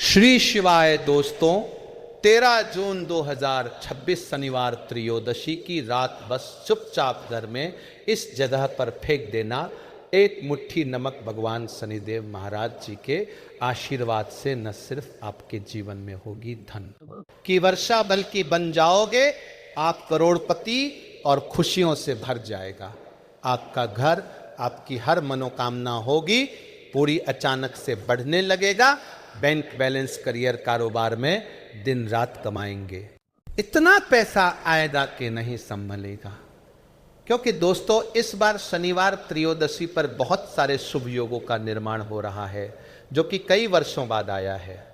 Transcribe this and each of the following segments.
श्री शिवाय दोस्तों, 13 जून 2026 शनिवार त्रयोदशी की रात बस चुपचाप घर में इस जगह पर फेंक देना। एक मुट्ठी नमक भगवान शनिदेव महाराज जी के आशीर्वाद से न सिर्फ आपके जीवन में होगी धन की वर्षा, बल्कि बन जाओगे आप करोड़पति और खुशियों से भर जाएगा आपका घर। आपकी हर मनोकामना होगी पूरी, अचानक से बढ़ने लगेगा। बैंक बैलेंस, करियर, कारोबार में दिन रात कमाएंगे। इतना पैसा आएगा कि नहीं संभलेगा। क्योंकि दोस्तों इस बार शनिवार त्रयोदशी पर बहुत सारे शुभ योगों का निर्माण हो रहा है, जो कि कई वर्षों बाद आया है।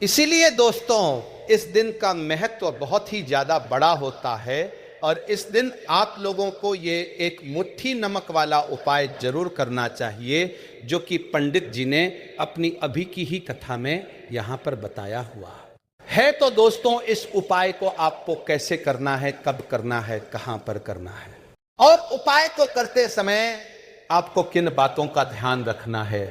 इसीलिए दोस्तों इस दिन का महत्व बहुत ही ज्यादा बड़ा होता है और इस दिन आप लोगों को ये एक मुट्ठी नमक वाला उपाय जरूर करना चाहिए, जो कि पंडित जी ने अपनी अभी की ही कथा में यहाँ पर बताया हुआ है। तो दोस्तों इस उपाय को आपको कैसे करना है, कब करना है, कहाँ पर करना है और उपाय को करते समय आपको किन बातों का ध्यान रखना है,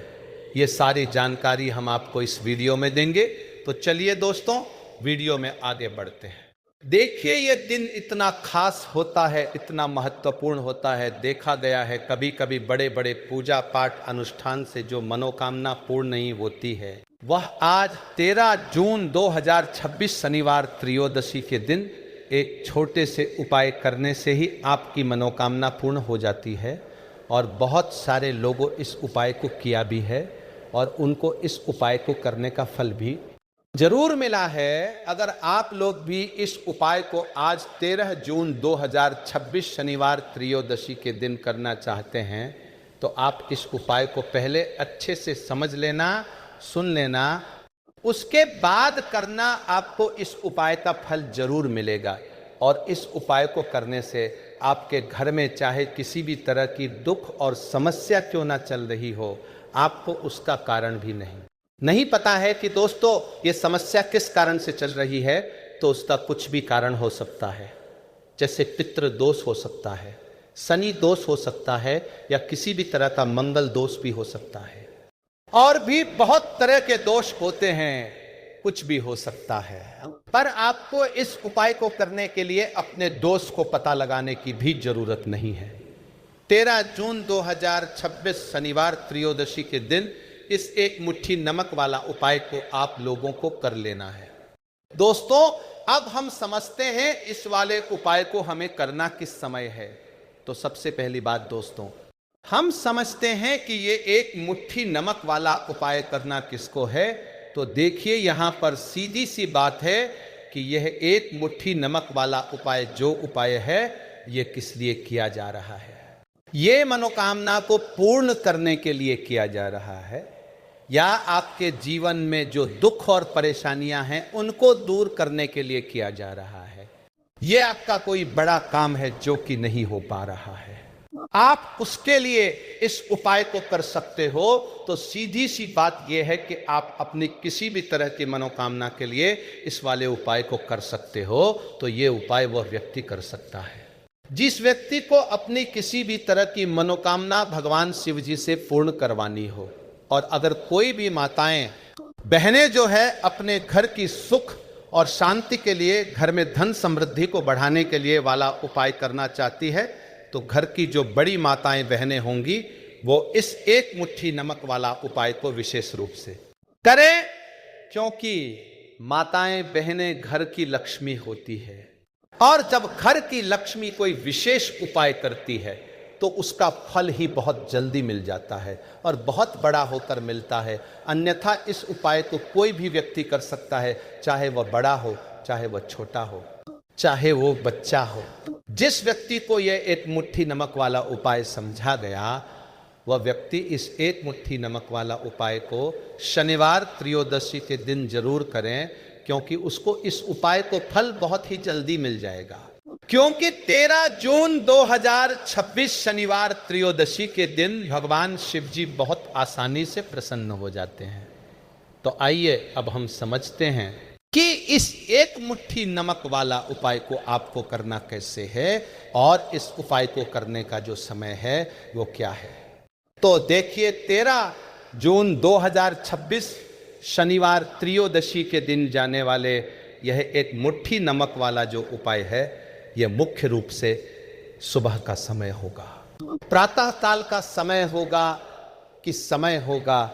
ये सारी जानकारी हम आपको इस वीडियो में देंगे। तो चलिए दोस्तों वीडियो में आगे बढ़ते हैं। देखिए ये दिन इतना खास होता है, इतना महत्वपूर्ण होता है। देखा गया है कभी कभी बड़े बड़े पूजा पाठ अनुष्ठान से जो मनोकामना पूर्ण नहीं होती है, वह आज 13 जून 2026 शनिवार त्रयोदशी के दिन एक छोटे से उपाय करने से ही आपकी मनोकामना पूर्ण हो जाती है। और बहुत सारे लोगों इस उपाय को किया भी है और उनको इस उपाय को करने का फल भी जरूर मिला है। अगर आप लोग भी इस उपाय को आज 13 जून 2026 शनिवार त्रयोदशी के दिन करना चाहते हैं, तो आप इस उपाय को पहले अच्छे से समझ लेना, सुन लेना, उसके बाद करना। आपको इस उपाय का फल जरूर मिलेगा। और इस उपाय को करने से आपके घर में चाहे किसी भी तरह की दुख और समस्या क्यों ना चल रही हो, आपको उसका कारण भी नहीं पता है कि दोस्तों ये समस्या किस कारण से चल रही है, तो उसका कुछ भी कारण हो सकता है। जैसे पितृ दोष हो सकता है, शनि दोष हो सकता है, या किसी भी तरह का मंगल दोष भी हो सकता है। और भी बहुत तरह के दोष होते हैं, कुछ भी हो सकता है। पर आपको इस उपाय को करने के लिए अपने दोष को पता लगाने की भी जरूरत नहीं है। 13 जून 2026 शनिवार त्रयोदशी के दिन इस एक मुट्ठी नमक वाला उपाय को आप लोगों को कर लेना है। दोस्तों अब हम समझते हैं इस वाले उपाय को हमें करना किस समय है। तो सबसे पहली बात दोस्तों, हम समझते हैं कि ये एक मुट्ठी नमक वाला उपाय करना किसको है। तो देखिए यहाँ पर सीधी सी बात है कि यह एक मुट्ठी नमक वाला उपाय जो उपाय है, ये किस लिए किया जा रहा है। ये मनोकामना को पूर्ण करने के लिए किया जा रहा है, या आपके जीवन में जो दुख और परेशानियां हैं उनको दूर करने के लिए किया जा रहा है। ये आपका कोई बड़ा काम है जो कि नहीं हो पा रहा है, आप उसके लिए इस उपाय को कर सकते हो। तो सीधी सी बात यह है कि आप अपनी किसी भी तरह की मनोकामना के लिए इस वाले उपाय को कर सकते हो। तो ये उपाय वह व्यक्ति कर सकता है जिस व्यक्ति को अपनी किसी भी तरह की मनोकामना भगवान शिव जी से पूर्ण करवानी हो। और अगर कोई भी माताएं बहनें जो है अपने घर की सुख और शांति के लिए, घर में धन समृद्धि को बढ़ाने के लिए वाला उपाय करना चाहती है, तो घर की जो बड़ी माताएं बहनें होंगी वो इस एक मुट्ठी नमक वाला उपाय को विशेष रूप से करें। क्योंकि माताएं बहनें घर की लक्ष्मी होती है, और जब घर की लक्ष्मी कोई विशेष उपाय करती है तो उसका फल ही बहुत जल्दी मिल जाता है और बहुत बड़ा होकर मिलता है। अन्यथा इस उपाय को कोई भी व्यक्ति कर सकता है, चाहे वह बड़ा हो, चाहे वह छोटा हो, चाहे वो बच्चा हो। जिस व्यक्ति को यह एक मुट्ठी नमक वाला उपाय समझा गया, वह व्यक्ति इस एक मुट्ठी नमक वाला उपाय को शनिवार त्रयोदशी के दिन जरूर करें, क्योंकि उसको इस उपाय को फल बहुत ही जल्दी मिल जाएगा। क्योंकि 13 जून 2026 शनिवार त्रयोदशी के दिन भगवान शिव जी बहुत आसानी से प्रसन्न हो जाते हैं। तो आइए अब हम समझते हैं कि इस एक मुट्ठी नमक वाला उपाय को आपको करना कैसे है और इस उपाय को करने का जो समय है वो क्या है। तो देखिए 13 जून 2026 शनिवार त्रयोदशी के दिन जाने वाले यह एक मुट्ठी नमक वाला जो उपाय है, यह मुख्य रूप से सुबह का समय होगा। प्रातः काल का समय होगा कि समय होगा,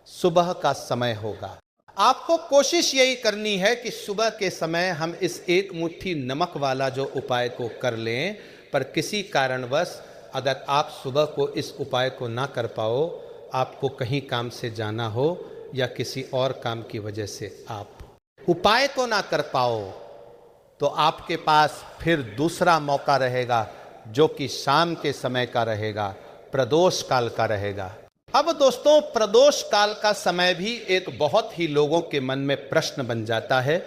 सुबह का समय होगा। आपको कोशिश यही करनी है कि सुबह के समय हम इस एक मुट्ठी नमक वाला जो उपाय को कर लें, पर किसी कारणवश अगर आप सुबह को इस उपाय को ना कर पाओ, आपको कहीं काम से जाना हो या किसी और काम की वजह से आप उपाय को ना कर पाओ, तो आपके पास फिर दूसरा मौका रहेगा जो कि शाम के समय का रहेगा, प्रदोष काल का रहेगा। अब दोस्तों, प्रदोष काल का समय भी एक बहुत ही लोगों के मन में प्रश्न बन जाता है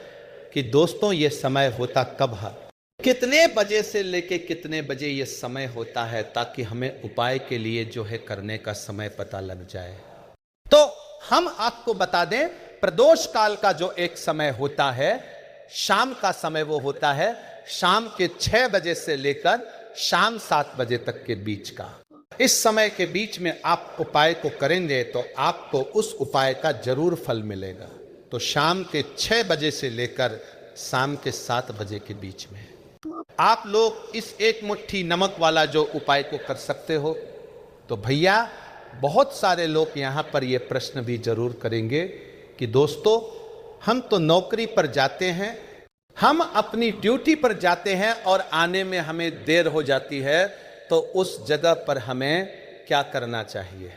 कि दोस्तों ये समय होता कब है, कितने बजे से लेके कितने बजे ये समय होता है, ताकि हमें उपाय के लिए जो है करने का समय पता लग जाए। तो हम आपको बता दें, प्रदोष काल का जो एक समय होता है, शाम का समय वो होता है शाम के 6 बजे से लेकर शाम 7 बजे तक के बीच का। इस समय के बीच में आप उपाय को करेंगे तो आपको उस उपाय का जरूर फल मिलेगा। तो शाम के 6 बजे से लेकर शाम के 7 बजे के बीच में आप लोग इस एक मुट्ठी नमक वाला जो उपाय को कर सकते हो। तो भैया, बहुत सारे लोग यहाँ पर ये प्रश्न भी जरूर करेंगे कि दोस्तों, हम तो नौकरी पर जाते हैं, हम अपनी ड्यूटी पर जाते हैं और आने में हमें देर हो जाती है, तो उस जगह पर हमें क्या करना चाहिए?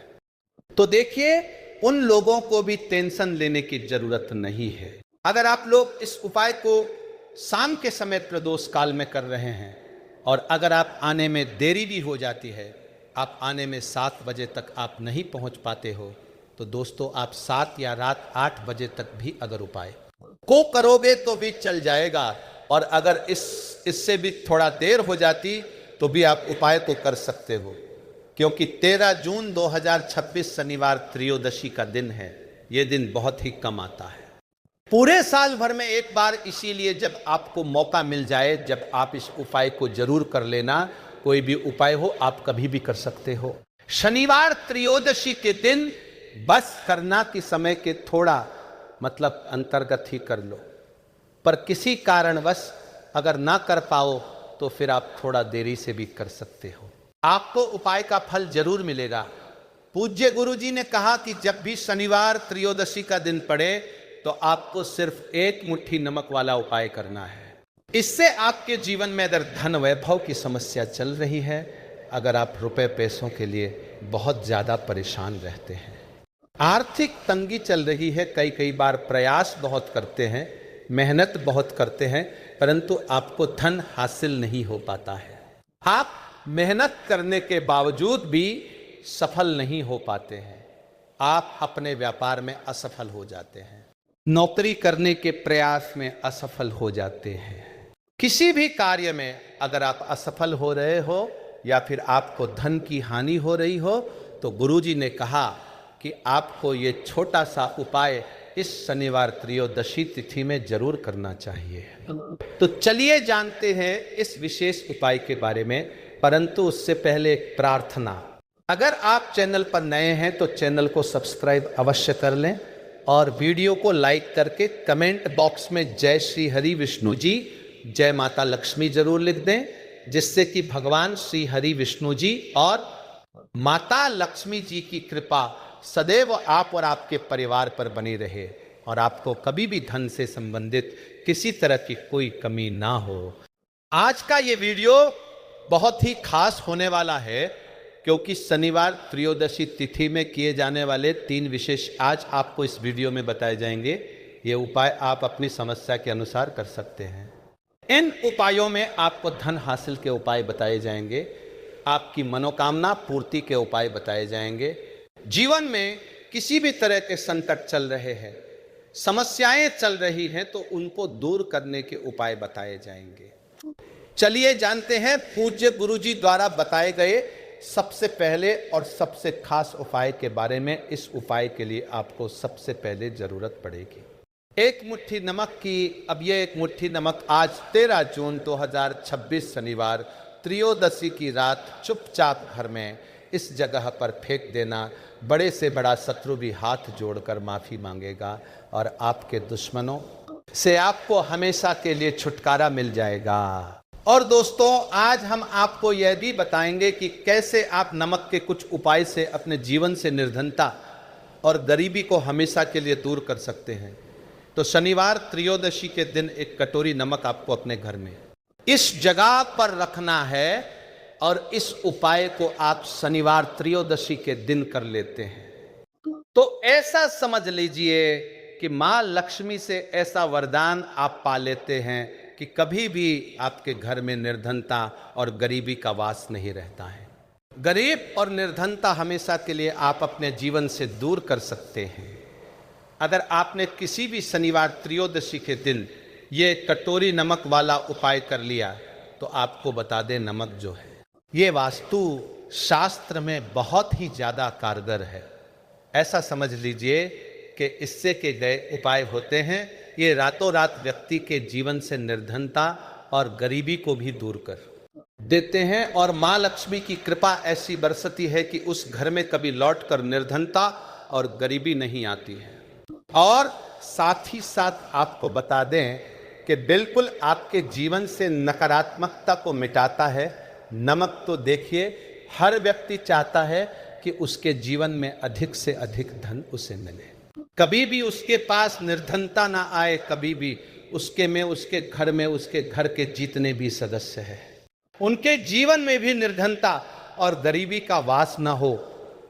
तो देखिए, उन लोगों को भी टेंशन लेने की जरूरत नहीं है। अगर आप लोग इस उपाय को शाम के समय प्रदोष काल में कर रहे हैं और अगर आप आने में देरी भी हो जाती है, आप आने में 7 बजे तक आप नहीं पहुंच पाते हो, तो दोस्तों आप 7 या रात 8 बजे तक भी अगर उपाय को करोगे तो भी चल जाएगा। और अगर इससे भी थोड़ा देर हो जाती तो भी आप उपाय को कर सकते हो, क्योंकि 13 जून 2026 शनिवार त्रयोदशी का दिन है। ये दिन बहुत ही कम आता है पूरे साल भर में एक बार, इसीलिए जब आपको मौका मिल जाए, जब आप इस उपाय को जरूर कर लेना। कोई भी उपाय हो आप कभी भी कर सकते हो। शनिवार त्रयोदशी के दिन बस करना कि समय के थोड़ा मतलब अंतर्गत ही कर लो, पर किसी कारणवश अगर ना कर पाओ तो फिर आप थोड़ा देरी से भी कर सकते हो। आपको उपाय का फल जरूर मिलेगा। पूज्य गुरु जी ने कहा कि जब भी शनिवार त्रयोदशी का दिन पड़े तो आपको सिर्फ एक मुट्ठी नमक वाला उपाय करना है। इससे आपके जीवन में अगर धन वैभव की समस्या चल रही है, अगर आप रुपए पैसों के लिए बहुत ज़्यादा परेशान रहते हैं, आर्थिक तंगी चल रही है, कई बार प्रयास बहुत करते हैं, मेहनत बहुत करते हैं, परंतु आपको धन हासिल नहीं हो पाता है, आप मेहनत करने के बावजूद भी सफल नहीं हो पाते हैं, आप अपने व्यापार में असफल हो जाते हैं, नौकरी करने के प्रयास में असफल हो जाते हैं, किसी भी कार्य में अगर आप असफल हो रहे हो या फिर आपको धन की हानि हो रही हो, तो गुरुजी ने कहा कि आपको ये छोटा सा उपाय इस शनिवार त्रयोदशी तिथि में जरूर करना चाहिए। तो चलिए जानते हैं इस विशेष उपाय के बारे में, परंतु उससे पहले एक प्रार्थना। अगर आप चैनल पर नए हैं तो चैनल को सब्सक्राइब अवश्य कर लें और वीडियो को लाइक करके कमेंट बॉक्स में जय श्री हरि विष्णु जी, जय माता लक्ष्मी जरूर लिख दें, जिससे कि भगवान श्री हरि विष्णु जी और माता लक्ष्मी जी की कृपा सदैव आप और आपके परिवार पर बनी रहे और आपको कभी भी धन से संबंधित किसी तरह की कोई कमी ना हो। आज का ये वीडियो बहुत ही खास होने वाला है, क्योंकि शनिवार त्रयोदशी तिथि में किए जाने वाले 3 विशेष आज आपको इस वीडियो में बताए जाएंगे। ये उपाय आप अपनी समस्या के अनुसार कर सकते हैं। इन उपायों में आपको धन हासिल के उपाय बताए जाएंगे, आपकी मनोकामना पूर्ति के उपाय बताए जाएंगे, जीवन में किसी भी तरह के संकट चल रहे हैं, समस्याएं चल रही हैं, तो उनको दूर करने के उपाय बताए जाएंगे। चलिए जानते हैं पूज्य गुरुजी द्वारा बताए गए सबसे पहले और सबसे खास उपाय के बारे में। इस उपाय के लिए आपको सबसे पहले जरूरत पड़ेगी एक मुट्ठी नमक की। अब ये एक मुट्ठी नमक आज 13 जून 2026 शनिवार त्रयोदशी की रात चुपचाप घर में इस जगह पर फेंक देना। बड़े से बड़ा शत्रु भी हाथ जोड़कर माफ़ी मांगेगा और आपके दुश्मनों से आपको हमेशा के लिए छुटकारा मिल जाएगा। और दोस्तों, आज हम आपको यह भी बताएंगे कि कैसे आप नमक के कुछ उपाय से अपने जीवन से निर्धनता और गरीबी को हमेशा के लिए दूर कर सकते हैं। तो शनिवार त्रयोदशी के दिन एक कटोरी नमक आपको अपने घर में इस जगह पर रखना है और इस उपाय को आप शनिवार त्रयोदशी के दिन कर लेते हैं तो ऐसा समझ लीजिए कि मां लक्ष्मी से ऐसा वरदान आप पा लेते हैं कि कभी भी आपके घर में निर्धनता और गरीबी का वास नहीं रहता है। गरीब और निर्धनता हमेशा के लिए आप अपने जीवन से दूर कर सकते हैं। अगर आपने किसी भी शनिवार त्रयोदशी के दिन ये कटोरी नमक वाला उपाय कर लिया तो आपको बता दें, नमक जो है ये वास्तु शास्त्र में बहुत ही ज़्यादा कारगर है। ऐसा समझ लीजिए कि इससे के गए उपाय होते हैं, ये रातों रात व्यक्ति के जीवन से निर्धनता और गरीबी को भी दूर कर देते हैं। और माँ लक्ष्मी की कृपा ऐसी बरसती है कि उस घर में कभी लौट कर निर्धनता और गरीबी नहीं आती है। और साथ ही साथ आपको बता दें कि बिल्कुल आपके जीवन से नकारात्मकता को मिटाता है। नमक तो देखिए, हर व्यक्ति चाहता है कि उसके जीवन में अधिक से अधिक धन उसे मिले, कभी भी उसके पास निर्धनता ना आए, कभी भी उसके घर में उसके घर के जितने भी सदस्य हैं उनके जीवन में भी निर्धनता और गरीबी का वास ना हो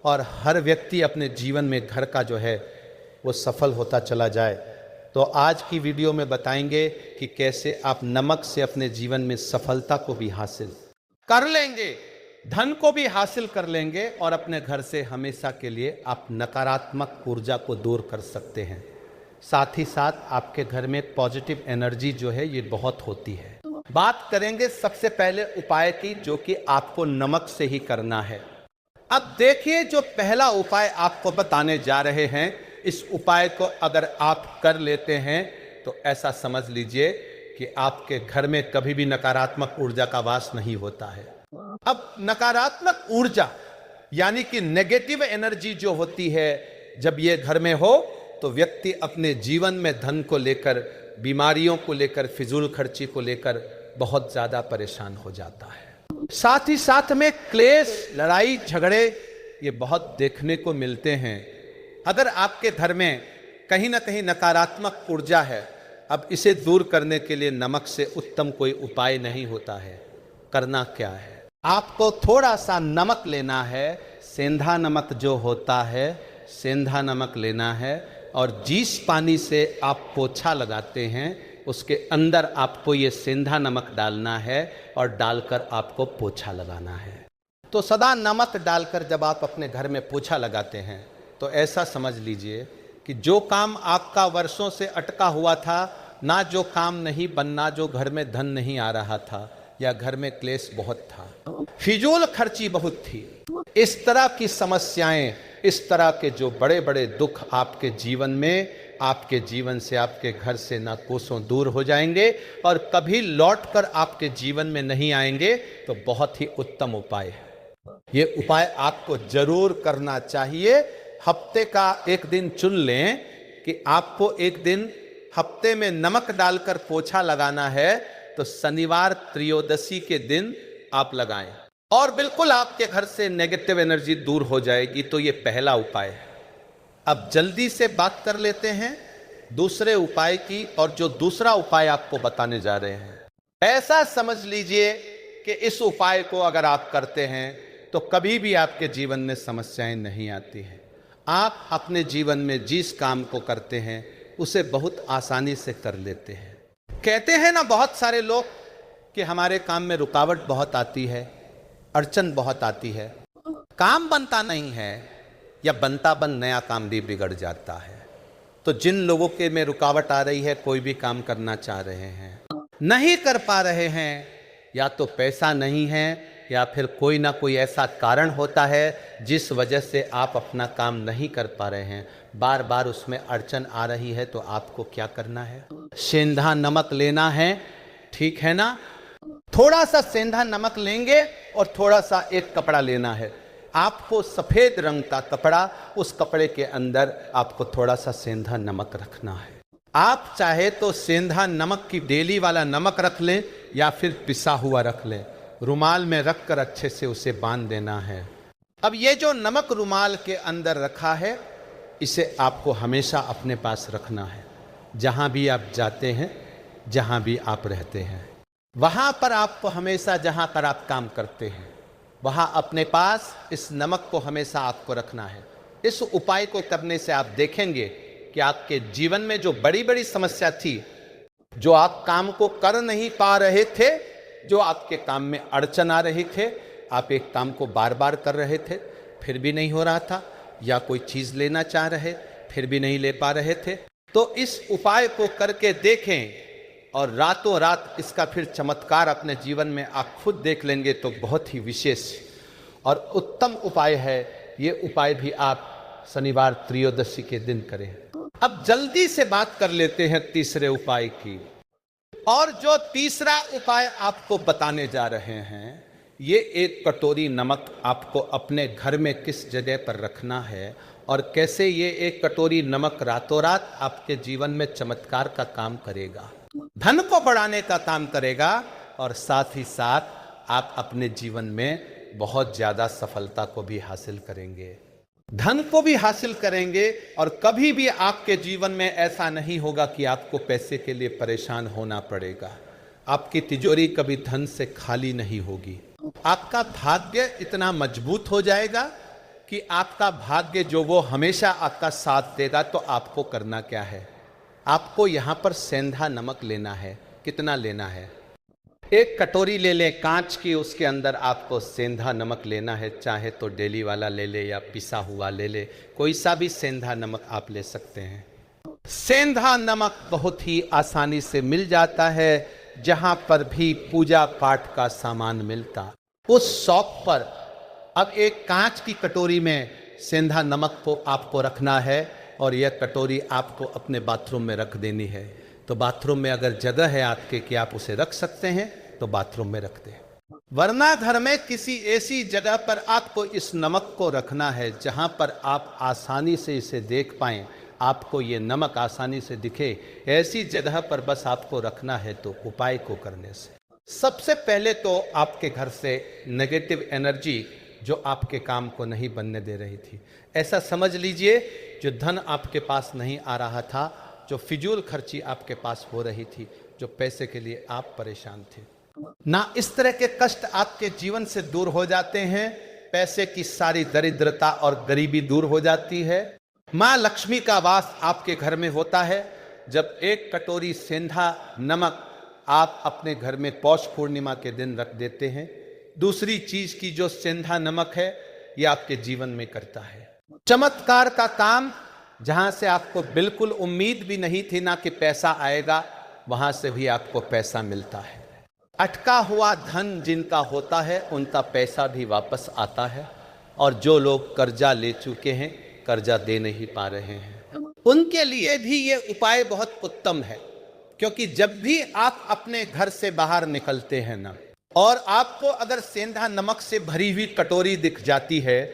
और हर व्यक्ति अपने जीवन में घर का जो है वो सफल होता चला जाए। तो आज की वीडियो में बताएंगे कि कैसे आप नमक से अपने जीवन में सफलता को भी हासिल कर लेंगे, धन को भी हासिल कर लेंगे और अपने घर से हमेशा के लिए आप नकारात्मक ऊर्जा को दूर कर सकते हैं। साथ ही साथ आपके घर में पॉजिटिव एनर्जी जो है ये बहुत होती है। बात करेंगे सबसे पहले उपाय की, जो कि आपको नमक से ही करना है। अब देखिए, जो पहला उपाय आपको बताने जा रहे हैं, इस उपाय को अगर आप कर लेते हैं तो ऐसा समझ लीजिए कि आपके घर में कभी भी नकारात्मक ऊर्जा का वास नहीं होता है। अब नकारात्मक ऊर्जा यानी कि नेगेटिव एनर्जी जो होती है, जब ये घर में हो तो व्यक्ति अपने जीवन में धन को लेकर, बीमारियों को लेकर, फिजूल खर्ची को लेकर बहुत ज्यादा परेशान हो जाता है। साथ ही साथ में क्लेश, लड़ाई झगड़े ये बहुत देखने को मिलते हैं। अगर आपके घर में कहीं ना कहीं नकारात्मक ऊर्जा है, अब इसे दूर करने के लिए नमक से उत्तम कोई उपाय नहीं होता है। करना क्या है, आपको थोड़ा सा नमक लेना है, सेंधा नमक जो होता है, सेंधा नमक लेना है और जिस पानी से आप पोछा लगाते हैं उसके अंदर आपको ये सेंधा नमक डालना है और डालकर आपको पोछा लगाना है। तो सदा नमक डालकर जब आप अपने घर में पोछा लगाते हैं तो ऐसा समझ लीजिए कि जो काम आपका वर्षों से अटका हुआ था, ना जो काम नहीं बनना, जो घर में धन नहीं आ रहा था या घर में क्लेश बहुत था, फिजूल खर्ची बहुत थी, इस तरह की समस्याएं, इस तरह के जो बड़े बड़े दुख आपके जीवन में, आपके जीवन से, आपके घर से ना कोसों दूर हो जाएंगे और कभी लौटकर आपके जीवन में नहीं आएंगे। तो बहुत ही उत्तम उपाय है। ये उपाय आपको जरूर करना चाहिए। हफ्ते का एक दिन चुन लें कि आपको एक दिन हफ्ते में नमक डालकर पोछा लगाना है, तो शनिवार त्रयोदशी के दिन आप लगाएं और बिल्कुल आपके घर से नेगेटिव एनर्जी दूर हो जाएगी। तो ये पहला उपाय है। अब जल्दी से बात कर लेते हैं दूसरे उपाय की, और जो दूसरा उपाय आपको बताने जा रहे हैं, ऐसा समझ लीजिए कि इस उपाय को अगर आप करते हैं तो कभी भी आपके जीवन में समस्याएं नहीं आती हैं। आप अपने जीवन में जिस काम को करते हैं उसे बहुत आसानी से कर लेते हैं। कहते हैं ना बहुत सारे लोग कि हमारे काम में रुकावट बहुत आती है, अड़चन बहुत आती है, काम बनता नहीं है या बनता बन नया काम भी बिगड़ जाता है। तो जिन लोगों के में रुकावट आ रही है, कोई भी काम करना चाह रहे हैं, नहीं कर पा रहे हैं, या तो पैसा नहीं है या फिर कोई ना कोई ऐसा कारण होता है जिस वजह से आप अपना काम नहीं कर पा रहे हैं, बार बार उसमें अड़चन आ रही है, तो आपको क्या करना है, सेंधा नमक लेना है। ठीक है ना, थोड़ा सा सेंधा नमक लेंगे और थोड़ा सा एक कपड़ा लेना है, आपको सफेद रंग का कपड़ा, उस कपड़े के अंदर आपको थोड़ा सा सेंधा नमक रखना है। आप चाहे तो सेंधा नमक की डेली वाला नमक रख लें या फिर पिसा हुआ रख लें, रुमाल में रखकर अच्छे से उसे बांध देना है। अब ये जो नमक रुमाल के अंदर रखा है, इसे आपको हमेशा अपने पास रखना है। जहाँ भी आप जाते हैं, जहाँ भी आप रहते हैं, वहाँ पर आपको हमेशा, जहाँ पर आप काम करते हैं, वहाँ अपने पास इस नमक को हमेशा आपको रखना है। इस उपाय को करने से आप देखेंगे कि आपके जीवन में जो बड़ी बड़ी समस्या थी, जो आप काम को कर नहीं पा रहे थे, जो आपके काम में अड़चन आ रही थे, आप एक काम को बार बार कर रहे थे फिर भी नहीं हो रहा था, या कोई चीज़ लेना चाह रहे फिर भी नहीं ले पा रहे थे, तो इस उपाय को करके देखें और रातों रात इसका फिर चमत्कार अपने जीवन में आप खुद देख लेंगे। तो बहुत ही विशेष और उत्तम उपाय है। ये उपाय भी आप शनिवार त्रयोदशी के दिन करें। अब जल्दी से बात कर लेते हैं तीसरे उपाय की। और जो तीसरा उपाय आपको बताने जा रहे हैं, ये एक कटोरी नमक आपको अपने घर में किस जगह पर रखना है और कैसे ये एक कटोरी नमक रातों रात आपके जीवन में चमत्कार का काम करेगा, धन को बढ़ाने का काम करेगा, और साथ ही साथ आप अपने जीवन में बहुत ज़्यादा सफलता को भी हासिल करेंगे, धन को भी हासिल करेंगे। और कभी भी आपके जीवन में ऐसा नहीं होगा कि आपको पैसे के लिए परेशान होना पड़ेगा। आपकी तिजोरी कभी धन से खाली नहीं होगी। आपका भाग्य इतना मजबूत हो जाएगा कि आपका भाग्य जो वो हमेशा आपका साथ देगा। तो आपको करना क्या है, आपको यहाँ पर सेंधा नमक लेना है। कितना लेना है, एक कटोरी ले लें कांच की, उसके अंदर आपको सेंधा नमक लेना है। चाहे तो डेली वाला ले ले या पिसा हुआ ले ले, कोई सा भी सेंधा नमक आप ले सकते हैं। सेंधा नमक बहुत ही आसानी से मिल जाता है, जहां पर भी पूजा पाठ का सामान मिलता, उस शॉप पर। अब एक कांच की कटोरी में सेंधा नमक को आपको रखना है और यह कटोरी आपको अपने बाथरूम में रख देनी है। तो बाथरूम में अगर जगह है आपके कि आप उसे रख सकते हैं तो बाथरूम में रख दें, वरना घर में किसी ऐसी जगह पर आपको इस नमक को रखना है जहां पर आप आसानी से इसे देख पाएं, आपको ये नमक आसानी से दिखे। ऐसी जगह पर बस आपको रखना है। तो उपाय को करने से सबसे पहले तो आपके घर से नेगेटिव एनर्जी जो आपके काम को नहीं बनने दे रही थी, ऐसा समझ लीजिए जो धन आपके पास नहीं आ रहा था, जो फिजूल खर्ची आपके पास हो रही थी, जो पैसे के लिए आप परेशान थे ना, इस तरह के कष्ट आपके जीवन से दूर हो जाते हैं। पैसे की सारी दरिद्रता और गरीबी दूर हो जाती है। माँ लक्ष्मी का वास आपके घर में होता है। जब एक कटोरी सेंधा नमक आप अपने घर में पौष पूर्णिमा के दिन रख देते हैं, दूसरी चीज की जो सेंधा नमक है, ये आपके जीवन में करता है चमत्कार का काम। जहां से आपको बिल्कुल उम्मीद भी नहीं थी ना कि पैसा आएगा, वहां से भी आपको पैसा मिलता है। अटका हुआ धन जिनका होता है, उनका पैसा भी वापस आता है। और जो लोग कर्जा ले चुके हैं, कर्जा दे नहीं पा रहे हैं, उनके लिए भी ये उपाय बहुत उत्तम है। क्योंकि जब भी आप अपने घर से बाहर निकलते हैं ना, और आपको अगर सेंधा नमक से भरी हुई कटोरी दिख जाती है,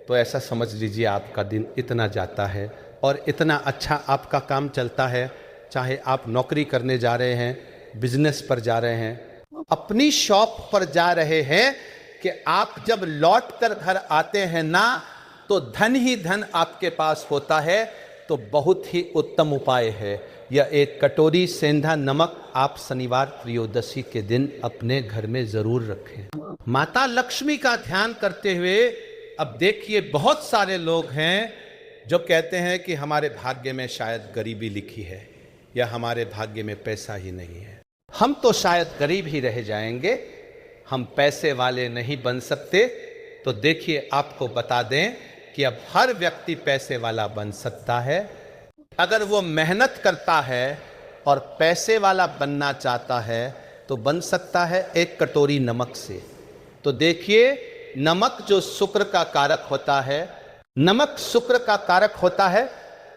तो ऐसा समझ लीजिए आपका दिन इतना जाता है और इतना अच्छा आपका काम चलता है। चाहे आप नौकरी करने जा रहे हैं, बिजनेस पर जा रहे हैं, अपनी शॉप पर जा रहे हैं, कि आप जब लौट कर घर आते हैं ना, तो धन ही धन आपके पास होता है। तो बहुत ही उत्तम उपाय है यह एक कटोरी सेंधा नमक आप शनिवार त्रयोदशी के दिन अपने घर में जरूर रखें। माता लक्ष्मी का ध्यान करते हुए। अब देखिए, बहुत सारे लोग हैं जो कहते हैं कि हमारे भाग्य में शायद गरीबी लिखी है, या हमारे भाग्य में पैसा ही नहीं है, हम तो शायद गरीब ही रह जाएंगे, हम पैसे वाले नहीं बन सकते। तो देखिए, आपको बता दें कि अब हर व्यक्ति पैसे वाला बन सकता है अगर वो मेहनत करता है और पैसे वाला बनना चाहता है तो बन सकता है एक कटोरी नमक से। तो देखिए, नमक जो शुक्र का कारक होता है, नमक शुक्र का कारक होता है,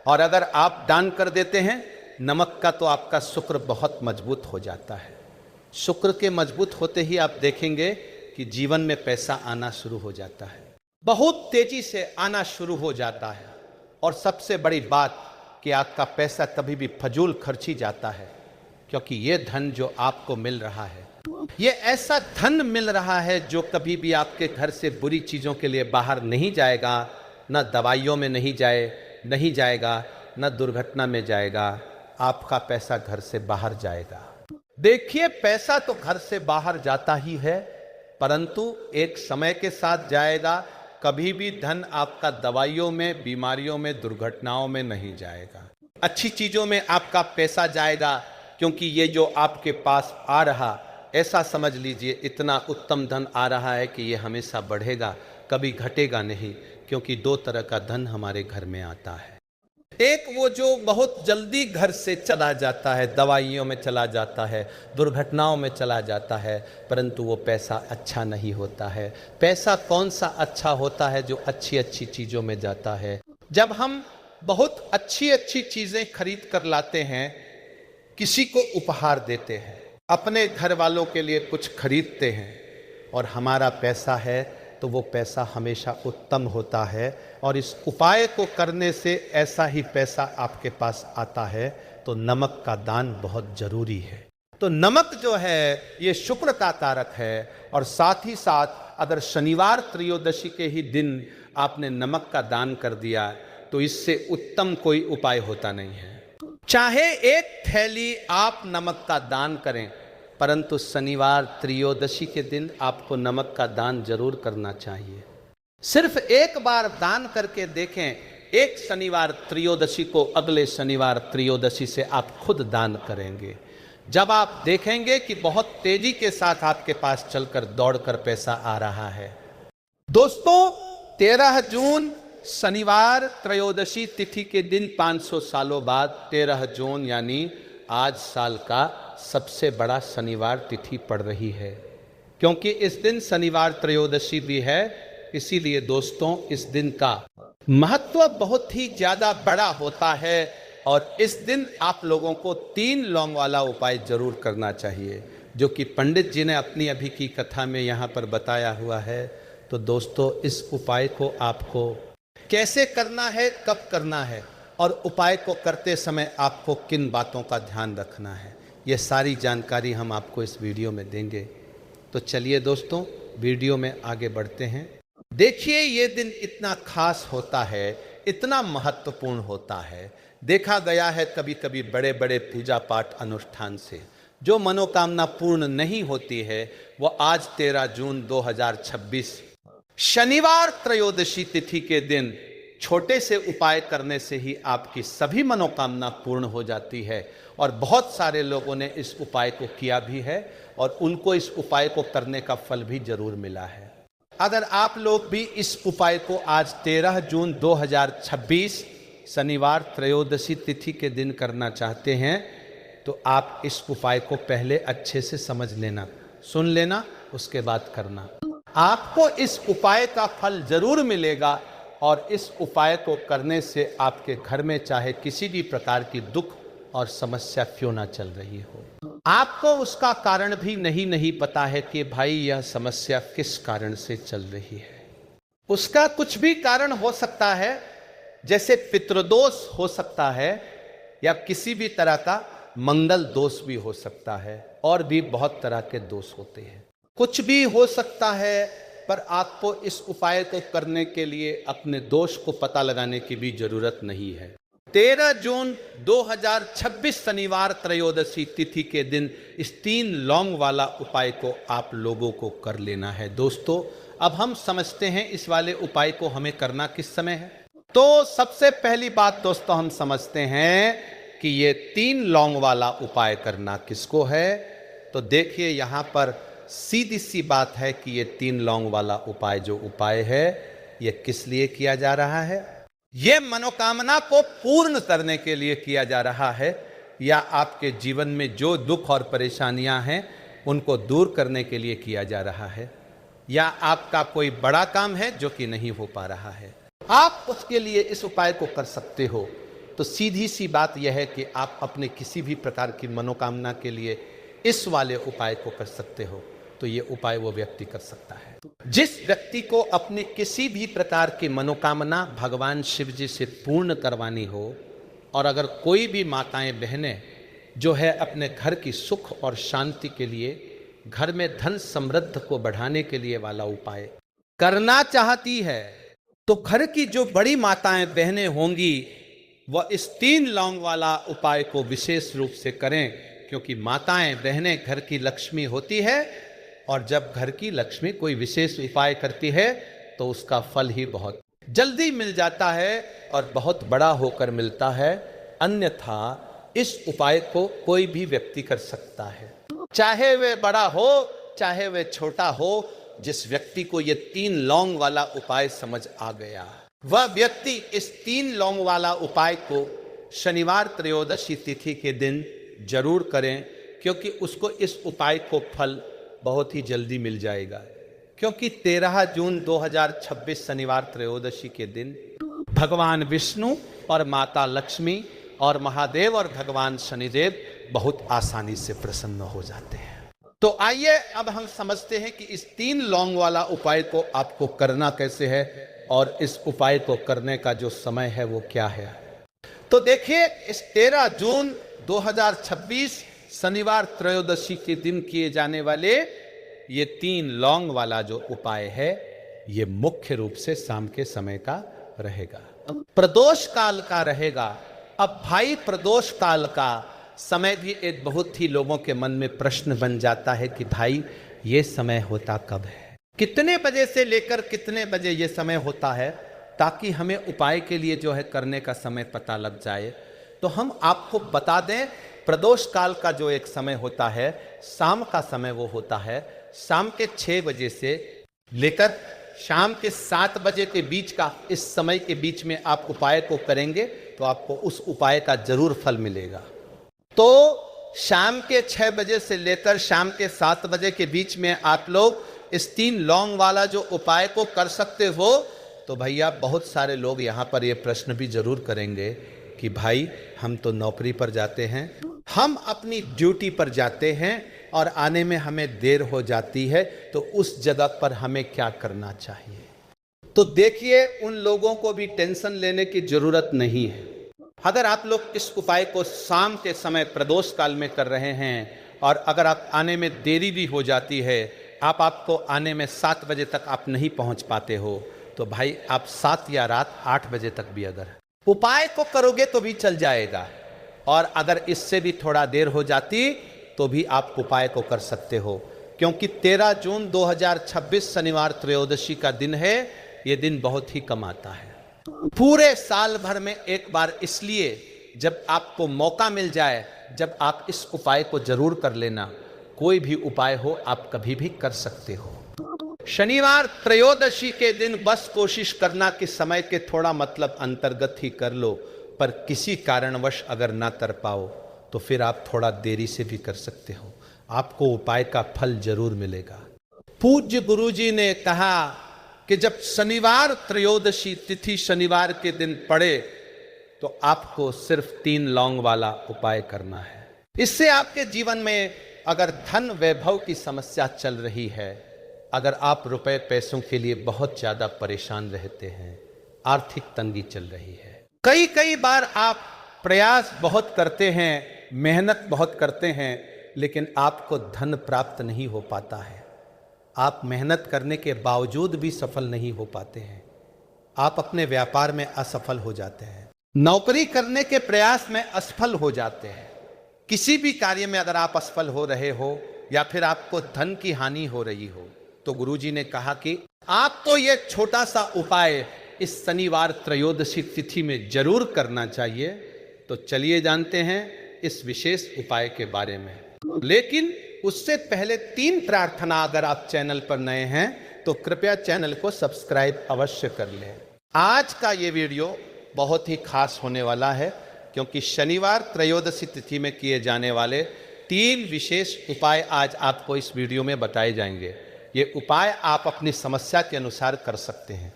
और अगर आप दान कर देते हैं नमक का, तो आपका शुक्र बहुत मजबूत हो जाता है। शुक्र के मजबूत होते ही आप देखेंगे कि जीवन में पैसा आना शुरू हो जाता है। बहुत तेजी से आना शुरू हो जाता है। और सबसे बड़ी बात कि आपका पैसा कभी भी फजूल खर्ची जाता है, क्योंकि ये धन जो आपको मिल रहा है, ये ऐसा धन मिल रहा है जो कभी भी आपके घर से बुरी चीज़ों के लिए बाहर नहीं जाएगा, न दवाइयों में नहीं जाएगा, न दुर्घटना में जाएगा। आपका पैसा घर से बाहर जाएगा। देखिए, पैसा तो घर से बाहर जाता ही है, परंतु एक समय के साथ जाएगा। कभी भी धन आपका दवाइयों में, बीमारियों में, दुर्घटनाओं में नहीं जाएगा। अच्छी चीज़ों में आपका पैसा जाएगा, क्योंकि ये जो आपके पास आ रहा, ऐसा समझ लीजिए इतना उत्तम धन आ रहा है कि ये हमेशा बढ़ेगा, कभी घटेगा नहीं, क्योंकि दो तरह का धन हमारे घर में आता है। एक वो जो बहुत जल्दी घर से चला जाता है, दवाइयों में चला जाता है, दुर्घटनाओं में चला जाता है, परंतु वो पैसा अच्छा नहीं होता है। पैसा कौन सा अच्छा होता है? जो अच्छी अच्छी चीज़ों में जाता है। जब हम बहुत अच्छी अच्छी चीज़ें खरीद कर लाते हैं, किसी को उपहार देते हैं, अपने घर वालों के लिए कुछ खरीदते हैं, और हमारा पैसा है तो वो पैसा हमेशा उत्तम होता है। और इस उपाय को करने से ऐसा ही पैसा आपके पास आता है। तो नमक का दान बहुत जरूरी है। तो नमक जो है ये शुक्र का कारक है, और साथ ही साथ अगर शनिवार त्रयोदशी के ही दिन आपने नमक का दान कर दिया, तो इससे उत्तम कोई उपाय होता नहीं है। चाहे एक थैली आप नमक का दान करें, परंतु शनिवार त्रयोदशी के दिन आपको नमक का दान जरूर करना चाहिए। सिर्फ एक बार दान करके देखें, एक शनिवार त्रयोदशी को अगले शनिवार त्रयोदशी से आप खुद दान करेंगे। जब आप देखेंगे कि बहुत तेजी के साथ आपके पास चलकर दौड़कर पैसा आ रहा है। दोस्तों, 13 जून शनिवार त्रयोदशी तिथि के दिन 500 सालों बाद 13 जून यानी आज साल का सबसे बड़ा शनिवार तिथि पड़ रही है, क्योंकि इस दिन शनिवार त्रयोदशी भी है। इसीलिए दोस्तों, इस दिन का महत्व बहुत ही ज्यादा बड़ा होता है, और इस दिन आप लोगों को 3 लौंग वाला उपाय जरूर करना चाहिए, जो कि पंडित जी ने अपनी अभी की कथा में यहाँ पर बताया हुआ है। तो दोस्तों, इस उपाय को आपको कैसे करना है, कब करना है, और उपाय को करते समय आपको किन बातों का ध्यान रखना है, ये सारी जानकारी हम आपको इस वीडियो में देंगे। तो चलिए दोस्तों, वीडियो में आगे बढ़ते हैं। देखिए, ये दिन इतना खास होता है, इतना महत्वपूर्ण होता है। देखा गया है कभी कभी बड़े बड़े पूजा पाठ अनुष्ठान से जो मनोकामना पूर्ण नहीं होती है, वो आज 13 जून 2026 शनिवार त्रयोदशी तिथि के दिन छोटे से उपाय करने से ही आपकी सभी मनोकामना पूर्ण हो जाती है। और बहुत सारे लोगों ने इस उपाय को किया भी है, और उनको इस उपाय को करने का फल भी जरूर मिला है। अगर आप लोग भी इस उपाय को आज 13 जून 2026 शनिवार त्रयोदशी तिथि के दिन करना चाहते हैं, तो आप इस उपाय को पहले अच्छे से समझ लेना, सुन लेना, उसके बाद करना। आपको इस उपाय का फल जरूर मिलेगा, और इस उपाय को करने से आपके घर में चाहे किसी भी प्रकार की दुख और समस्या क्यों ना चल रही हो, आपको उसका कारण भी नहीं पता है कि भाई यह समस्या किस कारण से चल रही है। उसका कुछ भी कारण हो सकता है, जैसे पितृदोष हो सकता है, या किसी भी तरह का मंगल दोष भी हो सकता है, और भी बहुत तरह के दोष होते हैं। कुछ भी हो सकता है, पर आपको इस उपाय को करने के लिए अपने दोष को पता लगाने की भी जरूरत नहीं है। 13 जून 2026 शनिवार त्रयोदशी तिथि के दिन इस 3 लौंग वाला उपाय को आप लोगों को कर लेना है। दोस्तों, अब हम समझते हैं इस वाले उपाय को हमें करना किस समय है। तो सबसे पहली बात दोस्तों, हम समझते हैं कि ये 3 लौंग वाला उपाय करना किसको है। तो देखिए, यहाँ पर सीधी सी बात है कि ये 3 लौंग वाला उपाय जो उपाय है, ये किस लिए किया जा रहा है। ये मनोकामना को पूर्ण करने के लिए किया जा रहा है, या आपके जीवन में जो दुख और परेशानियां हैं उनको दूर करने के लिए किया जा रहा है, या आपका कोई बड़ा काम है जो कि नहीं हो पा रहा है, आप उसके लिए इस उपाय को कर सकते हो। तो सीधी सी बात यह है कि आप अपने किसी भी प्रकार की मनोकामना के लिए इस वाले उपाय को कर सकते हो। तो ये उपाय वो व्यक्ति कर सकता है। जिस व्यक्ति को अपनी किसी भी प्रकार की मनोकामना भगवान शिव जी से पूर्ण करवानी हो, और अगर कोई भी माताएं बहनें जो है अपने घर की सुख और शांति के लिए, घर में धन समृद्धि को बढ़ाने के लिए वाला उपाय करना चाहती है, तो घर की जो बड़ी माताएं बहनें होंगी वह इस 3 लौंग वाला उपाय को विशेष रूप से करें, क्योंकि माताएं बहनें घर की लक्ष्मी होती है, और जब घर की लक्ष्मी कोई विशेष उपाय करती है तो उसका फल ही बहुत जल्दी मिल जाता है और बहुत बड़ा होकर मिलता है। अन्यथा इस उपाय को कोई भी व्यक्ति कर सकता है, चाहे वह बड़ा हो चाहे वह छोटा हो। जिस व्यक्ति को ये 3 लौंग वाला उपाय समझ आ गया, वह व्यक्ति इस 3 लौंग वाला उपाय को शनिवार त्रयोदशी तिथि के दिन जरूर करें, क्योंकि उसको इस उपाय को फल बहुत ही जल्दी मिल जाएगा। क्योंकि 13 जून 2026 शनिवार त्रयोदशी के दिन भगवान विष्णु और माता लक्ष्मी और महादेव और भगवान शनिदेव बहुत आसानी से प्रसन्न हो जाते हैं। तो आइए अब हम समझते हैं कि इस 3 लौंग वाला उपाय को आपको करना कैसे है, और इस उपाय को करने का जो समय है वो क्या है। तो देखिए, इस 13 जून 2026 शनिवार त्रयोदशी के दिन किए जाने वाले ये 3 लौंग वाला जो उपाय है, ये मुख्य रूप से शाम के समय का रहेगा, प्रदोष काल का रहेगा। अब भाई, प्रदोष काल का समय भी एक बहुत ही लोगों के मन में प्रश्न बन जाता है कि भाई ये समय होता कब है, कितने बजे से लेकर कितने बजे ये समय होता है, ताकि हमें उपाय के लिए जो है करने का समय पता लग जाए। तो हम आपको बता दें, प्रदोष काल का जो एक समय होता है, शाम का समय वो होता है, शाम के 6 बजे से लेकर शाम के 7 बजे के बीच का, इस समय के बीच में आप उपाय को करेंगे तो आपको उस उपाय का जरूर फल मिलेगा। तो शाम के 6 बजे से लेकर शाम के 7 बजे के बीच में आप लोग इस 3 लौंग वाला जो उपाय को कर सकते हो। तो भैया, बहुत सारे लोग यहाँ पर ये प्रश्न भी जरूर करेंगे कि भाई हम तो नौकरी पर जाते हैं, हम अपनी ड्यूटी पर जाते हैं और आने में हमें देर हो जाती है, तो उस जगह पर हमें क्या करना चाहिए। तो देखिए, उन लोगों को भी टेंशन लेने की जरूरत नहीं है। अगर आप लोग इस उपाय को शाम के समय प्रदोष काल में कर रहे हैं, और अगर आप आने में देरी भी हो जाती है, आपको आने में 7 बजे तक आप नहीं पहुंच पाते हो, तो भाई आप 7 या रात 8 बजे तक भी अगर उपाय को करोगे तो भी चल जाएगा। और अगर इससे भी थोड़ा देर हो जाती तो भी आप उपाय को कर सकते हो, क्योंकि 13 जून 2026 शनिवार त्रयोदशी का दिन है। ये दिन बहुत ही कम आता है पूरे साल भर में एक बार, इसलिए जब आपको मौका मिल जाए, जब आप इस उपाय को जरूर कर लेना। कोई भी उपाय हो आप कभी भी कर सकते हो। शनिवार त्रयोदशी के दिन बस कोशिश करना कि समय के थोड़ा मतलब अंतर्गत ही कर लो, पर किसी कारणवश अगर ना कर पाओ तो फिर आप थोड़ा देरी से भी कर सकते हो, आपको उपाय का फल जरूर मिलेगा। पूज्य गुरुजी ने कहा कि जब शनिवार त्रयोदशी तिथि शनिवार के दिन पड़े तो आपको सिर्फ 3 लौंग वाला उपाय करना है। इससे आपके जीवन में अगर धन वैभव की समस्या चल रही है, अगर आप रुपए पैसों के लिए बहुत ज्यादा परेशान रहते हैं, आर्थिक तंगी चल रही है, कई बार आप प्रयास बहुत करते हैं, मेहनत बहुत करते हैं, लेकिन आपको धन प्राप्त नहीं हो पाता है, आप मेहनत करने के बावजूद भी सफल नहीं हो पाते हैं, आप अपने व्यापार में असफल हो जाते हैं, नौकरी करने के प्रयास में असफल हो जाते हैं, किसी भी कार्य में अगर आप असफल हो रहे हो या फिर आपको धन की हानि हो रही हो, तो गुरुजी ने कहा कि आपको ये छोटा सा उपाय इस शनिवार त्रयोदशी तिथि में जरूर करना चाहिए। तो चलिए जानते हैं इस विशेष उपाय के बारे में। लेकिन उससे पहले 3 प्रार्थना, अगर आप चैनल पर नए हैं तो कृपया चैनल को सब्सक्राइब अवश्य कर लें। आज का ये वीडियो बहुत ही खास होने वाला है, क्योंकि शनिवार त्रयोदशी तिथि में किए जाने वाले 3 विशेष उपाय आज आपको इस वीडियो में बताए जाएंगे। ये उपाय आप अपनी समस्या के अनुसार कर सकते हैं।